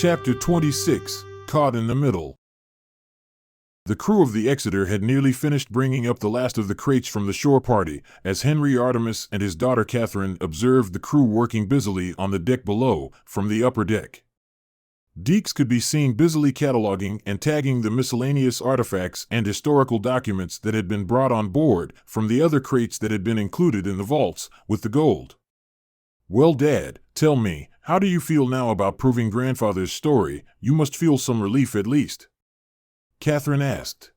Chapter 26, Caught in the Middle. The crew of the Exeter had nearly finished bringing up the last of the crates from the shore party, as Henry Artemis and his daughter Catherine observed the crew working busily on the deck below, from the upper deck. Deeks could be seen busily cataloging and tagging the miscellaneous artifacts and historical documents that had been brought on board from the other crates that had been included in the vaults with the gold. "Well, Dad, tell me, how do you feel now about proving Grandfather's story? You must feel some relief at least," Catherine asked.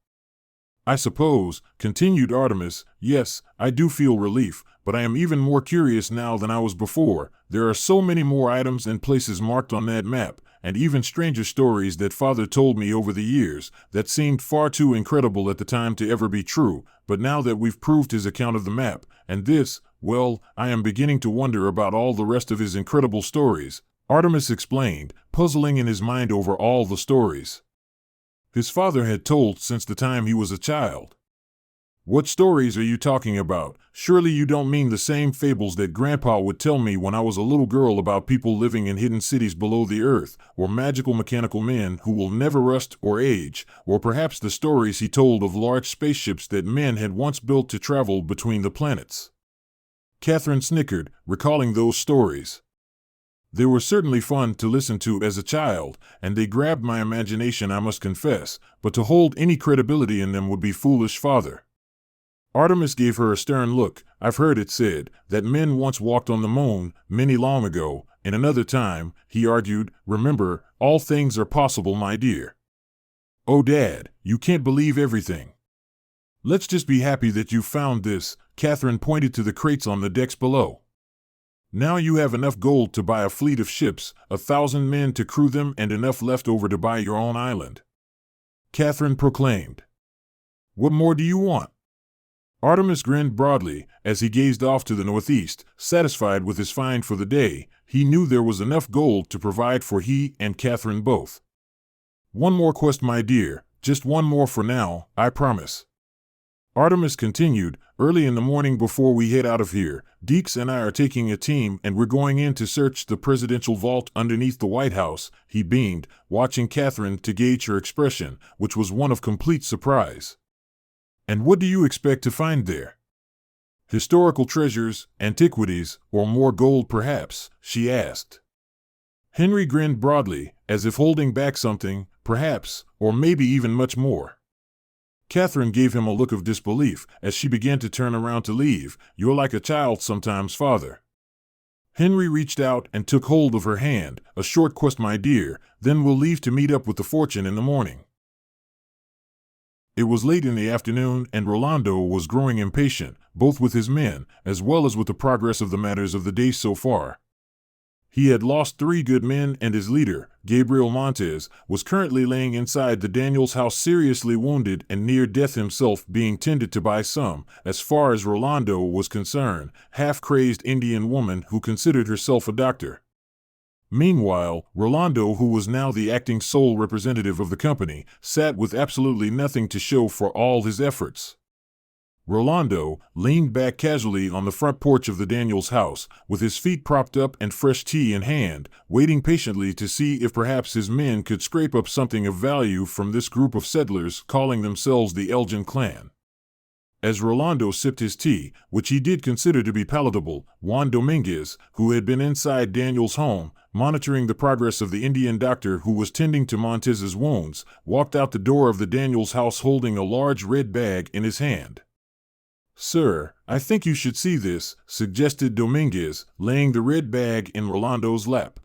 "I suppose," continued Artemis, "yes, I do feel relief, but I am even more curious now than I was before. There are so many more items and places marked on that map, and even stranger stories that Father told me over the years, that seemed far too incredible at the time to ever be true, but now that we've proved his account of the map, and this, well, I am beginning to wonder about all the rest of his incredible stories," Artemis explained, puzzling in his mind over all the stories his father had told since the time he was a child. "What stories are you talking about? Surely you don't mean the same fables that Grandpa would tell me when I was a little girl about people living in hidden cities below the earth, or magical mechanical men who will never rust or age, or perhaps the stories he told of large spaceships that men had once built to travel between the planets?" Catherine snickered, recalling those stories. They were certainly fun to listen to as a child, and they grabbed my imagination, I must confess, but to hold any credibility in them would be foolish, Father. Artemis gave her a stern look. "I've heard it said that men once walked on the moon, many long ago, in another time," he argued. "Remember, all things are possible, my dear." "Oh, Dad, you can't believe everything. Let's just be happy that you found this." Catherine pointed to the crates on the decks below. "Now you have enough gold to buy a fleet of ships, 1,000 men to crew them, and enough left over to buy your own island," Catherine proclaimed. "What more do you want?" Artemis grinned broadly as he gazed off to the northeast, satisfied with his find for the day. He knew there was enough gold to provide for he and Catherine both. "One more quest, my dear, just one more for now, I promise," Artemis continued. "Early in the morning before we head out of here, Deeks and I are taking a team and we're going in to search the presidential vault underneath the White House." He beamed, watching Catherine to gauge her expression, which was one of complete surprise. "And what do you expect to find there? Historical treasures, antiquities, or more gold perhaps?" she asked. Henry grinned broadly, as if holding back something, perhaps, or maybe even much more. Catherine gave him a look of disbelief as she began to turn around to leave. "You're like a child sometimes, Father." Henry reached out and took hold of her hand. "A short quest, my dear, then we'll leave to meet up with the fortune in the morning." It was late in the afternoon, and Rolando was growing impatient, both with his men, as well as with the progress of the matters of the day so far. He had lost 3 good men, and his leader, Gabriel Montez, was currently laying inside the Daniels house seriously wounded and near death himself, being tended to by some, as far as Rolando was concerned, half-crazed Indian woman who considered herself a doctor. Meanwhile, Rolando, who was now the acting sole representative of the company, sat with absolutely nothing to show for all his efforts. Rolando leaned back casually on the front porch of the Daniels house, with his feet propped up and fresh tea in hand, waiting patiently to see if perhaps his men could scrape up something of value from this group of settlers calling themselves the Elgin clan. As Rolando sipped his tea, which he did consider to be palatable, Juan Dominguez, who had been inside Daniel's home, monitoring the progress of the Indian doctor who was tending to Montez's wounds, walked out the door of the Daniels house holding a large red bag in his hand. "Sir, I think you should see this," suggested Dominguez, laying the red bag in Rolando's lap.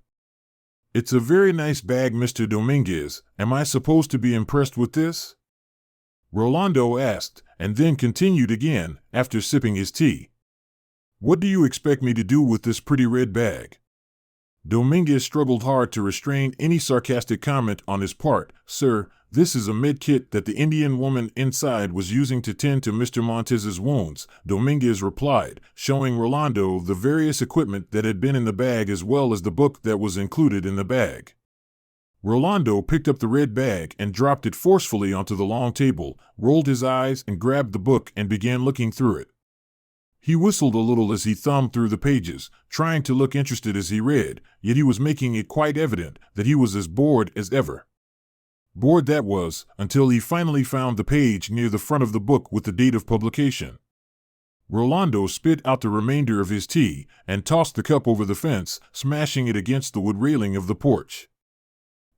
"It's a very nice bag, Mr. Dominguez. Am I supposed to be impressed with this?" Rolando asked, and then continued again, after sipping his tea. "What do you expect me to do with this pretty red bag?" Dominguez struggled hard to restrain any sarcastic comment on his part. "Sir, this is a med kit that the Indian woman inside was using to tend to Mr. Montez's wounds," Dominguez replied, showing Rolando the various equipment that had been in the bag as well as the book that was included in the bag. Rolando picked up the red bag and dropped it forcefully onto the long table, rolled his eyes and grabbed the book and began looking through it. He whistled a little as he thumbed through the pages, trying to look interested as he read, yet he was making it quite evident that he was as bored as ever. Bored that was, until he finally found the page near the front of the book with the date of publication. Rolando spit out the remainder of his tea and tossed the cup over the fence, smashing it against the wood railing of the porch.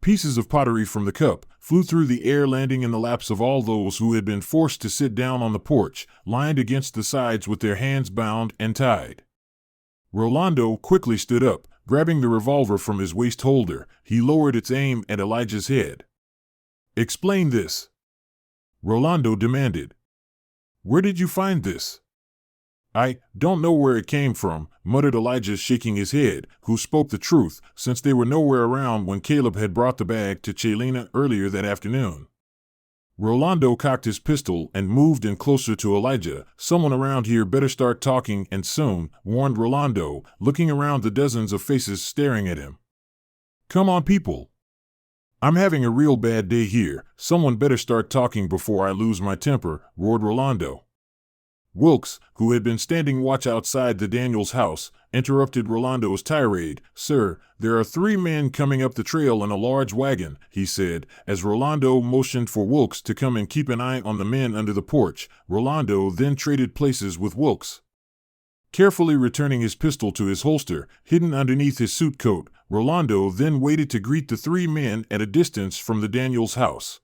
Pieces of pottery from the cup flew through the air, landing in the laps of all those who had been forced to sit down on the porch, lined against the sides with their hands bound and tied. Rolando quickly stood up, grabbing the revolver from his waist holder. He lowered its aim at Elijah's head. "Explain this," Rolando demanded. "Where did you find this?" "I don't know where it came from," muttered Elijah, shaking his head, who spoke the truth, since they were nowhere around when Caleb had brought the bag to Chelina earlier that afternoon. Rolando cocked his pistol and moved in closer to Elijah. "Someone around here better start talking, and soon," warned Rolando, looking around the dozens of faces staring at him. "Come on, people. I'm having a real bad day here. Someone better start talking before I lose my temper," roared Rolando. Wilkes, who had been standing watch outside the Daniels house, interrupted Rolando's tirade. "Sir, there are 3 men coming up the trail in a large wagon," he said, as Rolando motioned for Wilkes to come and keep an eye on the men under the porch. Rolando then traded places with Wilkes. Carefully returning his pistol to his holster, hidden underneath his suit coat, Rolando then waited to greet the 3 men at a distance from the Daniels house.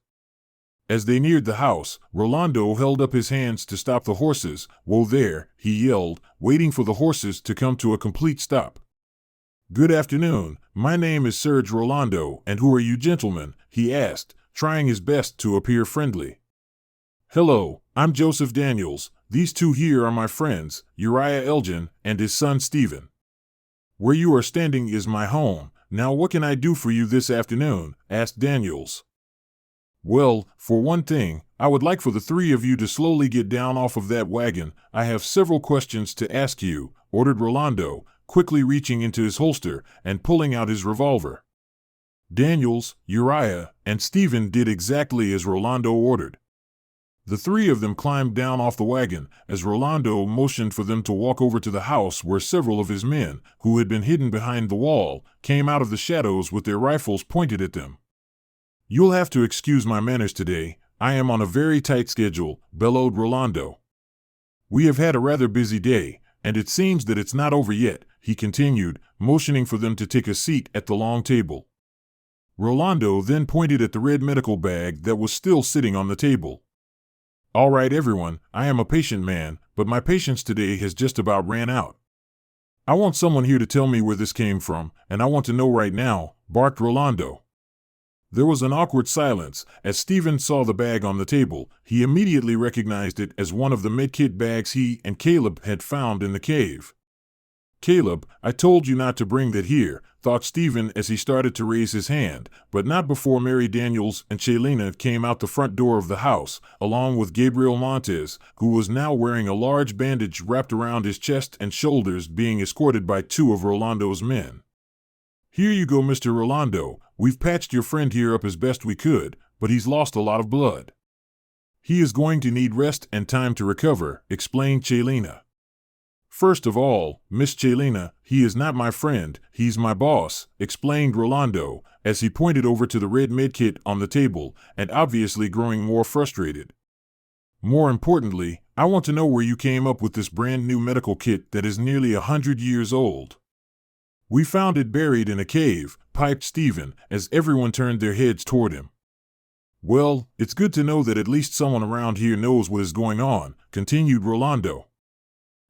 As they neared the house, Rolando held up his hands to stop the horses. "Whoa there," he yelled, waiting for the horses to come to a complete stop. "Good afternoon. My name is Serge Rolando, and who are you gentlemen?" he asked, trying his best to appear friendly. "Hello, I'm Joseph Daniels. These 2 here are my friends, Uriah Elgin and his son Stephen. Where you are standing is my home. Now what can I do for you this afternoon?" asked Daniels. "Well, for one thing, I would like for the 3 of you to slowly get down off of that wagon. I have several questions to ask you," ordered Rolando, quickly reaching into his holster and pulling out his revolver. Daniels, Uriah, and Stephen did exactly as Rolando ordered. The 3 of them climbed down off the wagon as Rolando motioned for them to walk over to the house, where several of his men, who had been hidden behind the wall, came out of the shadows with their rifles pointed at them. "You'll have to excuse my manners today. I am on a very tight schedule," bellowed Rolando. "We have had a rather busy day, and it seems that it's not over yet," he continued, motioning for them to take a seat at the long table. Rolando then pointed at the red medical bag that was still sitting on the table. "All right, everyone, I am a patient man, but my patience today has just about ran out. I want someone here to tell me where this came from, and I want to know right now," barked Rolando. There was an awkward silence. As Stephen saw the bag on the table, he immediately recognized it as one of the medkit bags he and Caleb had found in the cave. "Caleb, I told you not to bring that here," thought Stephen as he started to raise his hand, but not before Mary Daniels and Chelina came out the front door of the house, along with Gabriel Montez, who was now wearing a large bandage wrapped around his chest and shoulders, being escorted by 2 of Rolando's men. "Here you go, Mr. Rolando. We've patched your friend here up as best we could, but he's lost a lot of blood. He is going to need rest and time to recover," explained Chelina. "First of all, Miss Chelina, he is not my friend, he's my boss," explained Rolando, as he pointed over to the red medkit on the table, and obviously growing more frustrated. "More importantly, I want to know where you came up with this brand new medical kit that is nearly 100 years old." "We found it buried in a cave," piped Stephen, as everyone turned their heads toward him. "Well, it's good to know that at least someone around here knows what is going on," continued Rolando.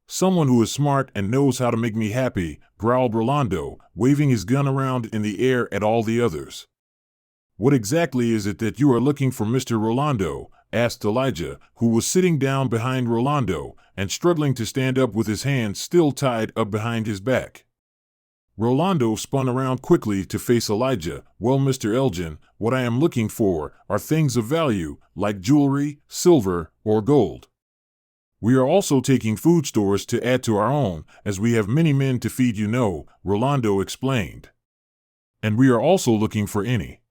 "Someone who is smart and knows how to make me happy," growled Rolando, waving his gun around in the air at all the others. "What exactly is it that you are looking for, Mr. Rolando?" asked Elijah, who was sitting down behind Rolando and struggling to stand up with his hands still tied up behind his back. Rolando spun around quickly to face Elijah. "Well, Mr. Elgin, what I am looking for are things of value, like jewelry, silver, or gold. We are also taking food stores to add to our own, as we have many men to feed, you know," Rolando explained. "And we are also looking for any."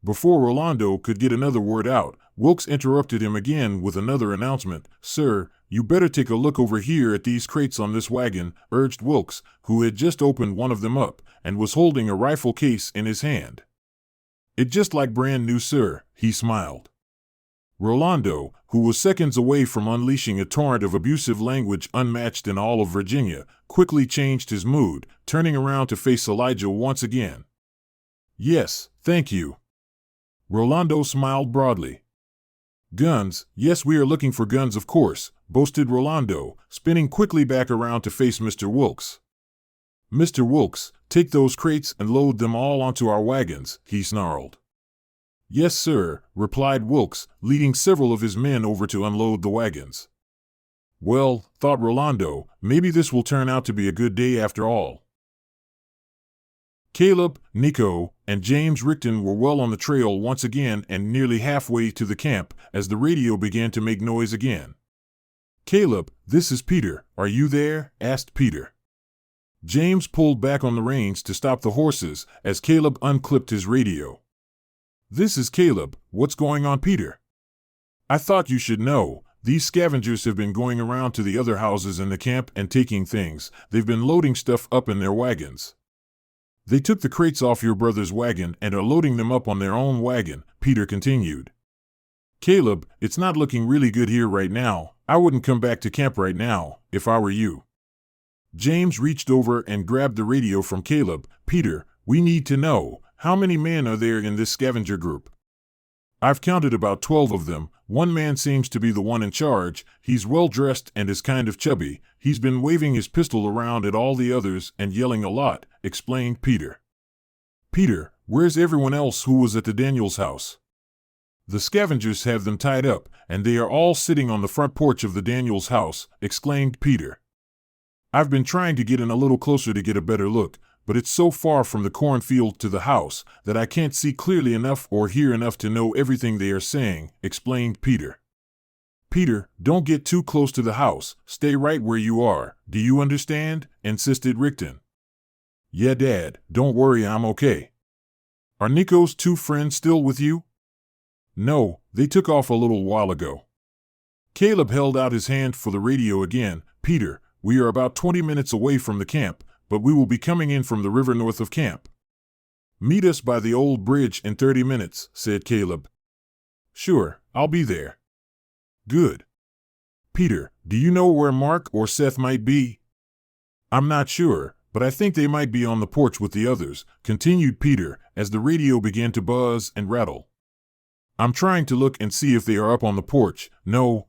Before Rolando could get another word out, Wilkes interrupted him again with another announcement. "Sir, you better take a look over here at these crates on this wagon, urged Wilkes, who had just opened one of them up and was holding a rifle case in his hand. It just like brand new, sir, he smiled. Rolando, who was seconds away from unleashing a torrent of abusive language unmatched in all of Virginia, quickly changed his mood, turning around to face Elijah once again. Yes, thank you. Rolando smiled broadly. Guns, yes, we are looking for guns, of course, boasted Rolando, spinning quickly back around to face Mr. Wilkes. Mr. Wilkes, take those crates and load them all onto our wagons, he snarled. Yes, sir, replied Wilkes, leading several of his men over to unload the wagons. Well, thought Rolando, maybe this will turn out to be a good day after all. Caleb, Nico, and James Rickton were well on the trail once again and nearly halfway to the camp as the radio began to make noise again. Caleb, this is Peter. Are you there? Asked Peter. James pulled back on the reins to stop the horses as Caleb unclipped his radio. This is Caleb. What's going on, Peter? I thought you should know. These scavengers have been going around to the other houses in the camp and taking things. They've been loading stuff up in their wagons. They took the crates off your brother's wagon and are loading them up on their own wagon, Peter continued. Caleb, it's not looking really good here right now. I wouldn't come back to camp right now, if I were you. James reached over and grabbed the radio from Caleb. Peter, we need to know, how many men are there in this scavenger group? I've counted about 12 of them. One man seems to be the one in charge. He's well dressed and is kind of chubby. He's been waving his pistol around at all the others and yelling a lot, explained Peter. Peter, where's everyone else who was at the Daniels house? The scavengers have them tied up, and they are all sitting on the front porch of the Daniels house, exclaimed Peter. I've been trying to get in a little closer to get a better look, but it's so far from the cornfield to the house that I can't see clearly enough or hear enough to know everything they are saying, explained Peter. Peter, don't get too close to the house. Stay right where you are. Do you understand? Insisted Rickton. Yeah, Dad, don't worry, I'm okay. Are Nico's two friends still with you? No, they took off a little while ago. Caleb held out his hand for the radio again. Peter, we are about 20 minutes away from the camp, but we will be coming in from the river north of camp. Meet us by the old bridge in 30 minutes, said Caleb. Sure, I'll be there. Good. Peter, do you know where Mark or Seth might be? I'm not sure, but I think they might be on the porch with the others, continued Peter, as the radio began to buzz and rattle. I'm trying to look and see if they are up on the porch. No,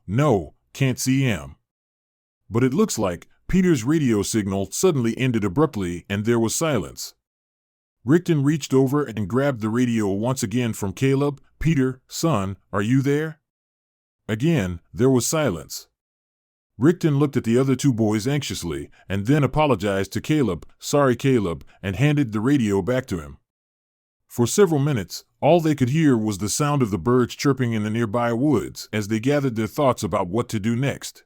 can't see them. But it looks like Peter's radio signal suddenly ended abruptly and there was silence. Rickton reached over and grabbed the radio once again from Caleb. Peter, son, are you there? Again, there was silence. Rickton looked at the other two boys anxiously and then apologized to Caleb, sorry Caleb, and handed the radio back to him. For several minutes, all they could hear was the sound of the birds chirping in the nearby woods as they gathered their thoughts about what to do next.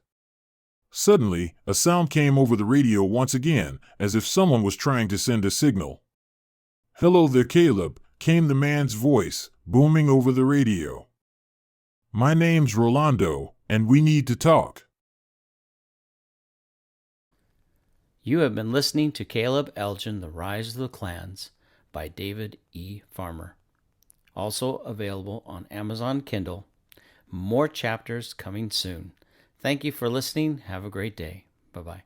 Suddenly, a sound came over the radio once again, as if someone was trying to send a signal. Hello there, Caleb, came the man's voice, booming over the radio. My name's Rolando, and we need to talk. You have been listening to Caleb Elgin, The Rise of the Clans by David E. Farmer. Also available on Amazon Kindle. More chapters coming soon. Thank you for listening. Have a great day. Bye-bye.